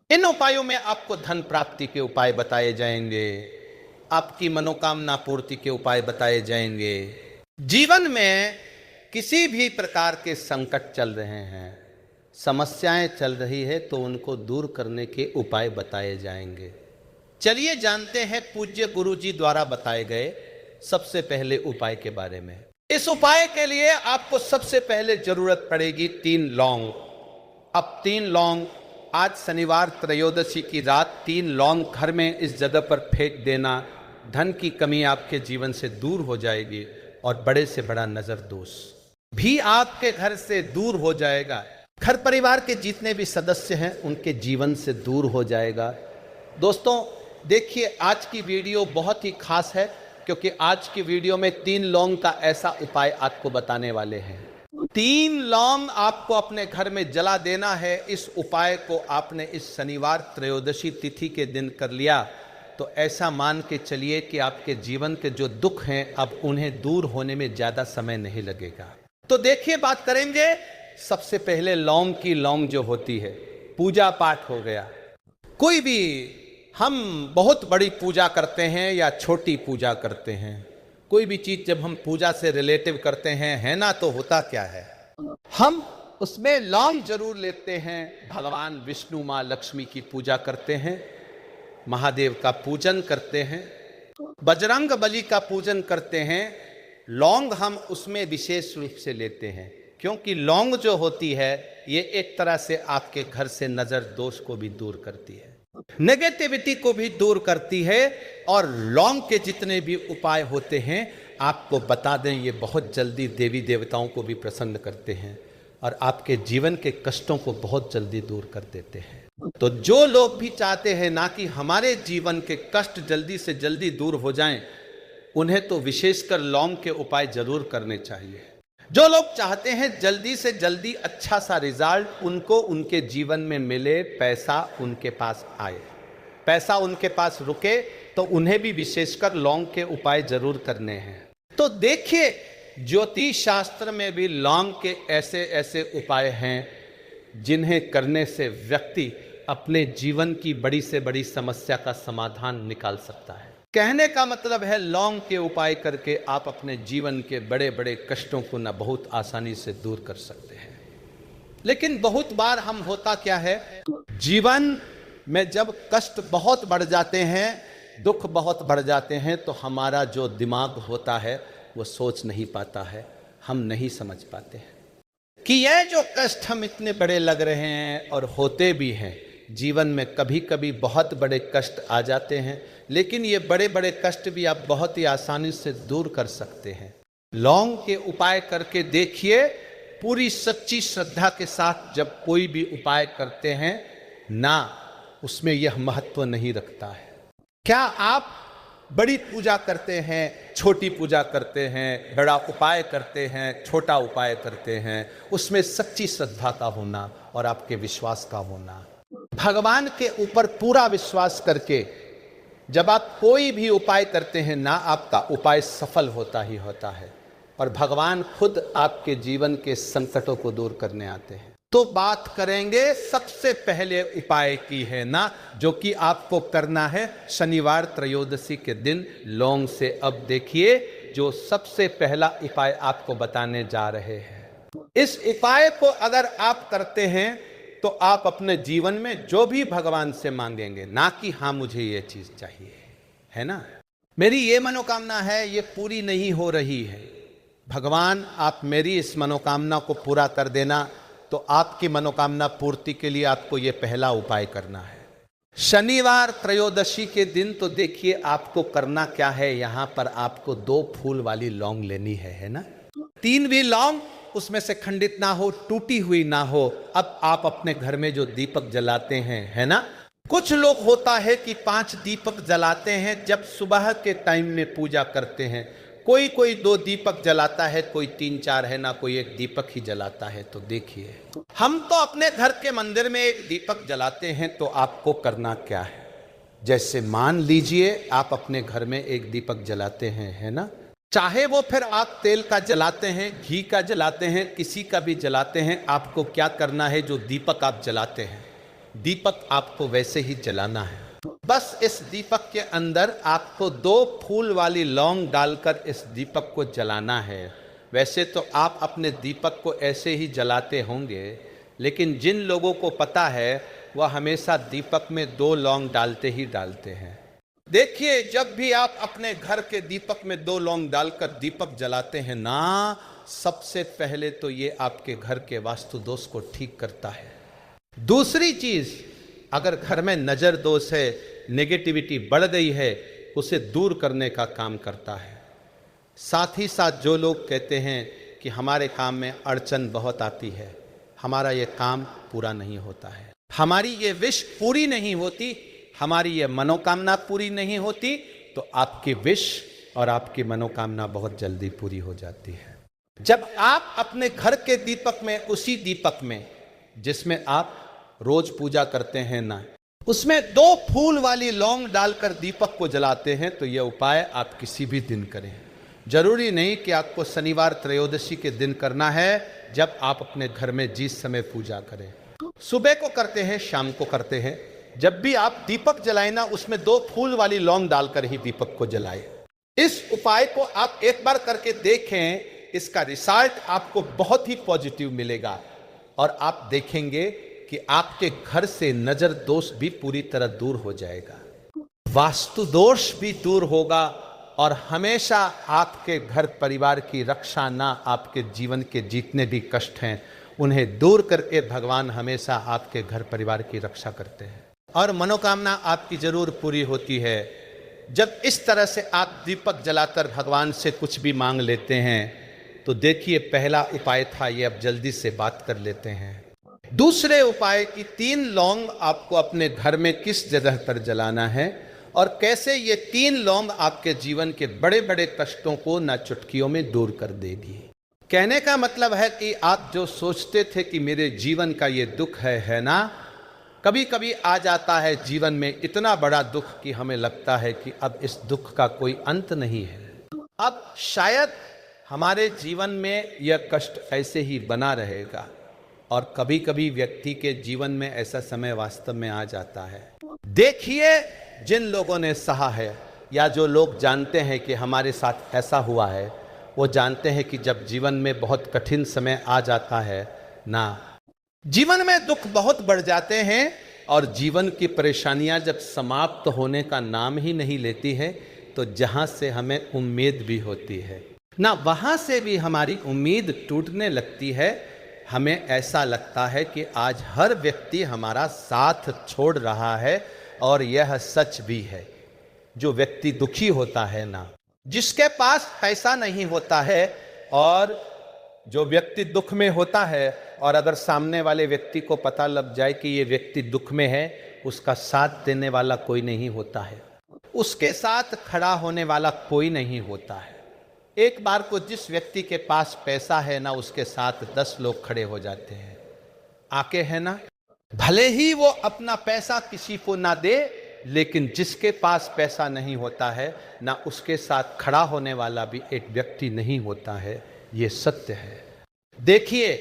इन उपायों में आपको धन प्राप्ति के उपाय बताए जाएंगे, आपकी मनोकामना पूर्ति के उपाय बताए जाएंगे। जीवन में किसी भी प्रकार के संकट चल रहे हैं, समस्याएं चल रही है तो उनको दूर करने के उपाय बताए जाएंगे। चलिए जानते हैं पूज्य गुरु जी द्वारा बताए गए सबसे पहले उपाय के बारे में। इस उपाय के लिए आपको सबसे पहले जरूरत पड़ेगी 3 लौंग। अब 3 लौंग, आज शनिवार त्रयोदशी की रात 3 लौंग घर में इस जगह पर फेंक देना। धन की कमी आपके जीवन से दूर हो जाएगी और बड़े से बड़ा नजर दोष भी आपके घर से दूर हो जाएगा। घर परिवार के जितने भी सदस्य हैं उनके जीवन से दूर हो जाएगा। दोस्तों देखिए, आज की वीडियो बहुत ही खास है क्योंकि आज की वीडियो में 3 लौंग का ऐसा उपाय आपको बताने वाले हैं। 3 लौंग आपको अपने घर में जला देना है। इस उपाय को आपने इस शनिवार त्रयोदशी तिथि के दिन कर लिया तो ऐसा मान के चलिए कि आपके जीवन के जो दुख हैं अब उन्हें दूर होने में ज़्यादा समय नहीं लगेगा। तो देखिए, बात करेंगे सबसे पहले लौंग की। लौंग जो होती है, पूजा पाठ हो गया, कोई भी हम बहुत बड़ी पूजा करते हैं या छोटी पूजा करते हैं, कोई भी चीज़ जब हम पूजा से रिलेटिव करते हैं, है ना, तो होता क्या है, हम उसमें लौंग जरूर लेते हैं। भगवान विष्णु माँ लक्ष्मी की पूजा करते हैं, महादेव का पूजन करते हैं, बजरंग बली का पूजन करते हैं। लौंग हम उसमें विशेष रूप से लेते हैं क्योंकि लौंग जो होती है ये एक तरह से आपके घर से नजर दोष को भी दूर करती है, नेगेटिविटी को भी दूर करती है। और लौंग के जितने भी उपाय होते हैं आपको बता दें, ये बहुत जल्दी देवी देवताओं को भी प्रसन्न करते हैं और आपके जीवन के कष्टों को बहुत जल्दी दूर कर देते हैं। तो जो लोग भी चाहते हैं ना कि हमारे जीवन के कष्ट जल्दी से जल्दी दूर हो जाएं, उन्हें तो विशेषकर लौंग के उपाय जरूर करने चाहिए। जो लोग चाहते हैं जल्दी से जल्दी अच्छा सा रिजल्ट उनको उनके जीवन में मिले, पैसा उनके पास आए, पैसा उनके पास रुके, तो उन्हें भी विशेषकर लौंग के उपाय जरूर करने हैं। तो देखिए, ज्योतिष शास्त्र में भी लौंग के ऐसे ऐसे उपाय हैं जिन्हें करने से व्यक्ति अपने जीवन की बड़ी से बड़ी समस्या का समाधान निकाल सकता है। कहने का मतलब है, लौंग के उपाय करके आप अपने जीवन के बड़े बड़े कष्टों को ना बहुत आसानी से दूर कर सकते हैं। लेकिन बहुत बार हम होता क्या है, जीवन में जब कष्ट बहुत बढ़ जाते हैं, दुख बहुत बढ़ जाते हैं, तो हमारा जो दिमाग होता है वो सोच नहीं पाता है, हम नहीं समझ पाते हैं कि यह जो कष्ट हम इतने बड़े लग रहे हैं और होते भी हैं। जीवन में कभी कभी बहुत बड़े कष्ट आ जाते हैं, लेकिन ये बड़े बड़े कष्ट भी आप बहुत ही आसानी से दूर कर सकते हैं। लौंग के उपाय करके देखिए, पूरी सच्ची श्रद्धा के साथ जब कोई भी उपाय करते हैं ना, उसमें यह महत्व नहीं रखता है। क्या आप बड़ी पूजा करते हैं, छोटी पूजा करते हैं, बड़ा उपाय करते हैं, छोटा उपाय करते हैं, उसमें सच्ची श्रद्धा का होना और आपके विश्वास का होना, भगवान के ऊपर पूरा विश्वास करके जब आप कोई भी उपाय करते हैं ना, आपका उपाय सफल होता ही होता है और भगवान खुद आपके जीवन के संकटों को दूर करने आते हैं। तो बात करेंगे सबसे पहले उपाय की है ना, जो कि आपको करना है शनिवार त्रयोदशी के दिन लौंग से। अब देखिए, जो सबसे पहला उपाय आपको बताने जा रहे हैं, इस उपाय को अगर आप करते हैं तो आप अपने जीवन में जो भी भगवान से मांगेंगे, ना कि हाँ मुझे ये चीज चाहिए, है ना, मेरी ये मनोकामना है, ये पूरी नहीं हो रही है, भगवान आप मेरी इस मनोकामना को पूरा कर देना। तो आपकी मनोकामना पूर्ति के लिए आपको ये पहला उपाय करना है। शनिवार त्रयोदशी के दिन तो देखिए आपको करना क्या है, यहाँ पर आपको 2 फूल वाली लौंग लेनी है ना। 3 भी लौंग उसमें से खंडित ना हो, टूटी हुई ना हो। अब आप अपने घर में जो दीपक जलाते हैं, है ना, कुछ लोग होता है कि 5 दीपक जलाते हैं जब सुबह के टाइम में पूजा करते हैं, कोई 2 दीपक जलाता है, कोई 3-4 है ना, कोई 1 दीपक ही जलाता है। तो देखिए, हम तो अपने घर के मंदिर में 1 दीपक जलाते हैं, तो आपको करना क्या है, जैसे मान लीजिए आप अपने घर में 1 दीपक जलाते हैं, है ना, चाहे वो फिर आप तेल का जलाते हैं, घी का जलाते हैं, किसी का भी जलाते हैं, आपको क्या करना है, जो दीपक आप जलाते हैं, दीपक आपको वैसे ही जलाना है। बस इस दीपक के अंदर आपको 2 फूल वाली लौंग डालकर इस दीपक को जलाना है। वैसे तो आप अपने दीपक को ऐसे ही जलाते होंगे, लेकिन जिन लोगों को पता है वह हमेशा दीपक में 2 लौंग डालते ही डालते हैं। देखिए, जब भी आप अपने घर के दीपक में 2 लौंग डालकर दीपक जलाते हैं ना, सबसे पहले तो ये आपके घर के वास्तु दोष को ठीक करता है। दूसरी चीज, अगर घर में नजर दोष है, नेगेटिविटी बढ़ गई है, उसे दूर करने का काम करता है। साथ ही साथ जो लोग कहते हैं कि हमारे काम में अड़चन बहुत आती है, हमारा ये काम पूरा नहीं होता है, हमारी ये विश पूरी नहीं होती, हमारी ये मनोकामना पूरी नहीं होती, तो आपकी विश और आपकी मनोकामना बहुत जल्दी पूरी हो जाती है। जब आप अपने घर के दीपक में, उसी दीपक में जिसमें आप रोज पूजा करते हैं ना, उसमें 2 फूल वाली लौंग डालकर दीपक को जलाते हैं, तो यह उपाय आप किसी भी दिन करें। जरूरी नहीं कि आपको शनिवार त्रयोदशी के दिन करना है, जब आप अपने घर में जिस समय पूजा करें, सुबह को करते हैं, शाम को करते हैं, जब भी आप दीपक जलाएं ना, उसमें 2 फूल वाली लौंग डालकर ही दीपक को जलाएं। इस उपाय को आप एक बार करके देखें, इसका रिजल्ट आपको बहुत ही पॉजिटिव मिलेगा और आप देखेंगे कि आपके घर से नजर दोष भी पूरी तरह दूर हो जाएगा, वास्तु दोष भी दूर होगा और हमेशा आपके घर परिवार की रक्षा ना, आपके जीवन के जितने भी कष्ट हैं उन्हें दूर करके भगवान हमेशा आपके घर परिवार की रक्षा करते हैं और मनोकामना आपकी जरूर पूरी होती है। जब इस तरह से आप दीपक जलाकर भगवान से कुछ भी मांग लेते हैं, तो देखिए, पहला उपाय था ये, अब जल्दी से बात कर लेते हैं। दूसरे उपाय की 3 लौंग आपको अपने घर में किस जगह पर जलाना है और कैसे ये 3 लौंग आपके जीवन के बड़े बड़े कष्टों को ना चुटकियों में दूर कर देगी। कहने का मतलब है कि आप जो सोचते थे कि मेरे जीवन का ये दुख है ना, कभी कभी आ जाता है जीवन में इतना बड़ा दुख कि हमें लगता है कि अब इस दुख का कोई अंत नहीं है। अब शायद हमारे जीवन में यह कष्ट ऐसे ही बना रहेगा और कभी कभी व्यक्ति के जीवन में ऐसा समय वास्तव में आ जाता है। देखिए, जिन लोगों ने सहा है या जो लोग जानते हैं कि हमारे साथ ऐसा हुआ है, वो जानते हैं कि जब जीवन में बहुत कठिन समय आ जाता है ना, जीवन में दुख बहुत बढ़ जाते हैं और जीवन की परेशानियां जब समाप्त होने का नाम ही नहीं लेती है, तो जहां से हमें उम्मीद भी होती है ना, वहां से भी हमारी उम्मीद टूटने लगती है। हमें ऐसा लगता है कि आज हर व्यक्ति हमारा साथ छोड़ रहा है और यह सच भी है। जो व्यक्ति दुखी होता है ना, जिसके पास पैसा नहीं होता है और जो व्यक्ति दुख में होता है और अगर सामने वाले व्यक्ति को पता लग जाए कि ये व्यक्ति दुख में है, उसका साथ देने वाला कोई नहीं होता है, उसके साथ खड़ा होने वाला कोई नहीं होता है। एक बार को जिस व्यक्ति के पास पैसा है ना, उसके साथ 10 लोग खड़े हो जाते हैं आके, है ना। भले ही वो अपना पैसा किसी को ना दे, लेकिन जिसके पास पैसा नहीं होता है ना, उसके साथ खड़ा होने वाला भी एक व्यक्ति नहीं होता है। ये सत्य है। देखिए,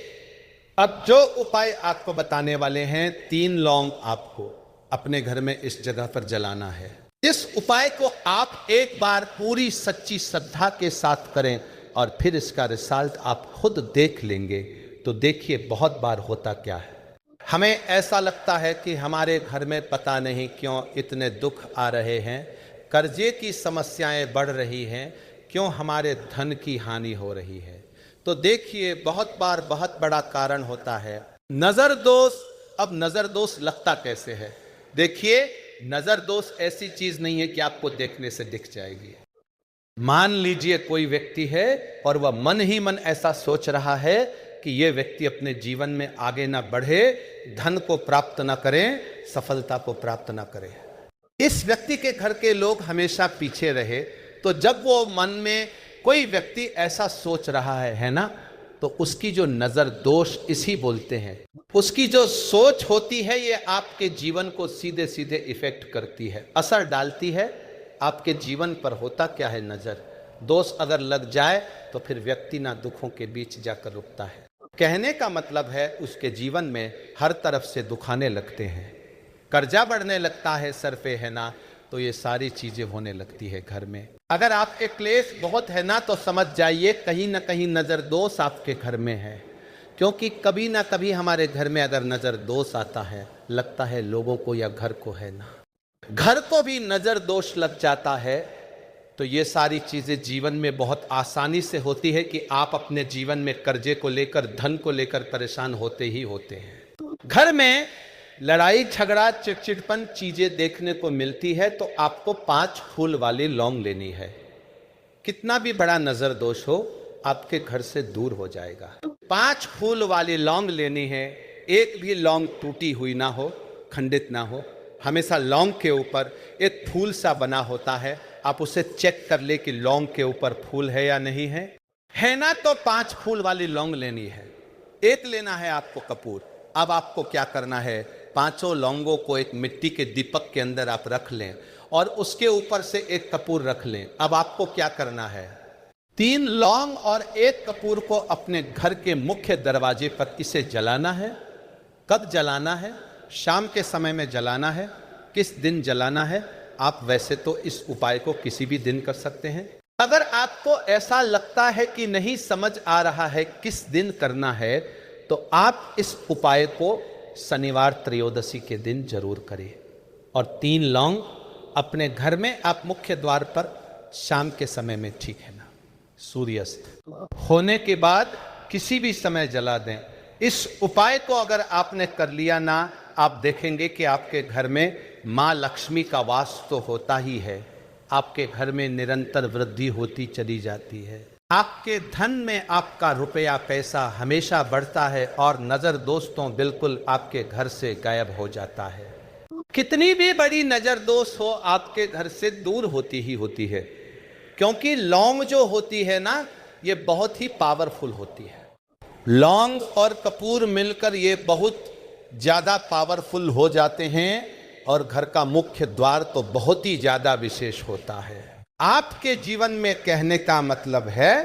अब जो उपाय आपको बताने वाले हैं, 3 लौंग आपको अपने घर में इस जगह पर जलाना है। इस उपाय को आप एक बार पूरी सच्ची श्रद्धा के साथ करें और फिर इसका रिजल्ट आप खुद देख लेंगे। तो देखिए, बहुत बार होता क्या है, हमें ऐसा लगता है कि हमारे घर में पता नहीं क्यों इतने दुख आ रहे हैं, कर्जे की समस्याएं बढ़ रही हैं, क्यों हमारे धन की हानि हो रही है। तो देखिए, बहुत बार बहुत बड़ा कारण होता है नजर दोष। अब नजर दोष लगता कैसे है? देखिए, नजर दोष ऐसी चीज नहीं है कि आपको देखने से दिख जाएगी। मान लीजिए कोई व्यक्ति है और वह मन ही मन ऐसा सोच रहा है कि यह व्यक्ति अपने जीवन में आगे ना बढ़े, धन को प्राप्त ना करें, सफलता को प्राप्त ना करें, इस व्यक्ति के घर के लोग हमेशा पीछे रहे। तो जब वो मन में कोई व्यक्ति ऐसा सोच रहा है ना, तो उसकी जो नजर दोष इसी बोलते हैं। उसकी जो सोच होती है, ये आपके जीवन को सीधे सीधे इफेक्ट करती है, असर डालती है आपके जीवन पर। होता क्या है, नजर दोष अगर लग जाए तो फिर व्यक्ति ना दुखों के बीच जाकर रुकता है। कहने का मतलब है, उसके जीवन में हर तरफ से दुखाने लगते हैं, कर्जा बढ़ने लगता है सर पे, है ना। तो ये सारी चीजें होने लगती है घर में। अगर आपके क्लेश बहुत है ना, तो समझ जाइए कहीं ना कहीं नजर दोष आपके घर में है। क्योंकि कभी ना कभी हमारे घर में अगर नज़र दोष आता है, लगता है लोगों को या घर को है ना, घर को भी नज़र दोष लग जाता है, तो ये सारी चीज़ें जीवन में बहुत आसानी से होती है कि आप अपने जीवन में कर्जे को लेकर, धन को लेकर परेशान होते ही होते हैं। घर में लड़ाई झगड़ा चिड़चिड़पन चीज़ें देखने को मिलती है, तो आपको 5 फूल वाली लौंग लेनी है। कितना भी बड़ा नज़र दोष हो, आपके घर से दूर हो जाएगा। 5 फूल वाली लौंग लेनी है। एक भी लौंग टूटी हुई ना हो, खंडित ना हो। हमेशा लौंग के ऊपर एक फूल सा बना होता है, आप उसे चेक कर ले कि लौंग के ऊपर फूल है या नहीं है ना, तो 5 फूल वाली लौंग लेनी है। एक लेना है आपको कपूर। अब आपको क्या करना है, 5 लौंगों को एक मिट्टी के दीपक के अंदर आप रख लें और उसके ऊपर से एक कपूर रख लें। अब आपको क्या करना है, 3 लौंग और 1 कपूर को अपने घर के मुख्य दरवाजे पर इसे जलाना है। कब जलाना है? शाम के समय में जलाना है। किस दिन जलाना है? आप वैसे तो इस उपाय को किसी भी दिन कर सकते हैं। अगर आपको ऐसा लगता है कि नहीं समझ आ रहा है किस दिन करना है, तो आप इस उपाय को शनिवार त्रयोदशी के दिन जरूर करें। और 3 लौंग अपने घर में आप मुख्य द्वार पर शाम के समय में, ठीक है ना, सूर्यास्त होने के बाद किसी भी समय जला दें। इस उपाय को अगर आपने कर लिया ना, आप देखेंगे कि आपके घर में माँ लक्ष्मी का वास तो होता ही है, आपके घर में निरंतर वृद्धि होती चली जाती है। आपके धन में आपका रुपया पैसा हमेशा बढ़ता है और नजर दोस्तों बिल्कुल आपके घर से गायब हो जाता है। कितनी भी बड़ी नजर दोस्त हो, आपके घर से दूर होती ही होती है, क्योंकि लौंग जो होती है ना, ये बहुत ही पावरफुल होती है। लौंग और कपूर मिलकर ये बहुत ज़्यादा पावरफुल हो जाते हैं और घर का मुख्य द्वार तो बहुत ही ज़्यादा विशेष होता है। आपके जीवन में कहने का मतलब है,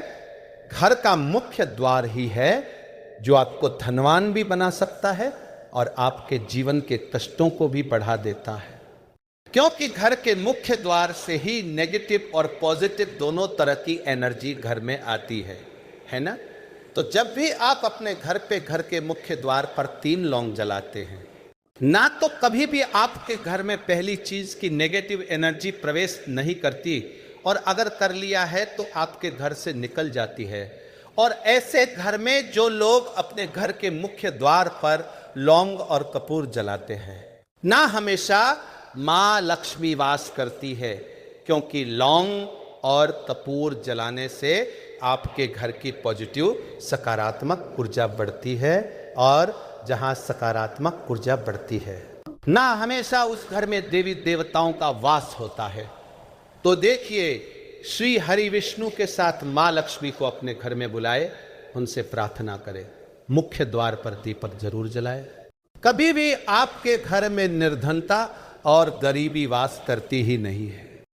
घर का मुख्य द्वार ही है जो आपको धनवान भी बना सकता है और आपके जीवन के कष्टों को भी बढ़ा देता है। क्योंकि घर के मुख्य द्वार से ही नेगेटिव और पॉजिटिव दोनों तरह की एनर्जी घर में आती है ना। तो जब भी आप अपने घर पे, घर के मुख्य द्वार पर 3 लौंग जलाते हैं ना, तो कभी भी आपके घर में पहली चीज की नेगेटिव एनर्जी प्रवेश नहीं करती, और अगर कर लिया है तो आपके घर से निकल जाती है। और ऐसे घर में जो लोग अपने घर के मुख्य द्वार पर लौंग और कपूर जलाते हैं ना, हमेशा माँ लक्ष्मी वास करती है, क्योंकि लौंग और कपूर जलाने से आपके घर की पॉजिटिव सकारात्मक ऊर्जा बढ़ती है, और जहाँ सकारात्मक ऊर्जा बढ़ती है ना, हमेशा उस घर में देवी देवताओं का वास होता है। तो देखिए, श्री हरि विष्णु के साथ माँ लक्ष्मी को अपने घर में बुलाए, उनसे प्रार्थना करें, मुख्य द्वार पर दीपक जरूर जलाए। कभी भी आपके घर में निर्धनता और गरीबी वास करती ही नहीं है।